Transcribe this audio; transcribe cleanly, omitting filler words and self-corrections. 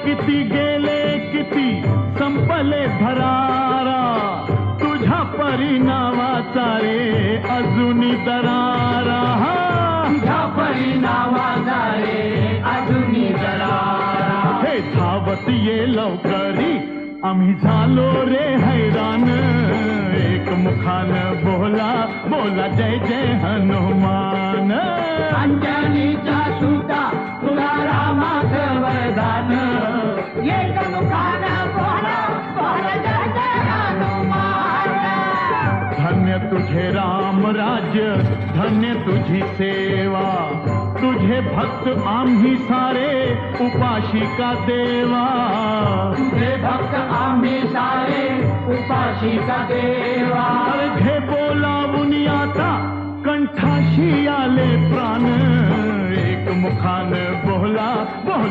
किती गेले किती संपले भरारा, तुझ्या परिणामाचा रे अजूनी दरारा, तुझ्या परिणामाचा रे अजूनी दरारा. हे धावत ये लवकरी आम्ही झालो रे हैराण, एक मुखान बोला बोला जय जय हनुमान. अंजनीच्या सुता तुला रामाचं वरदान, एक मुखानं बोला बोला जय जय हनुमान. धन्य तुझे राम राज्य, धन्य तुझी सेवा, तुझे भक्त आम्ही सारे उपाशी का देवा. तुझे भक्त आम्ही सारे उपाशी का देवा. घे बोलावून आता कंठाशी आले प्राण, एक मुखान बोला बोला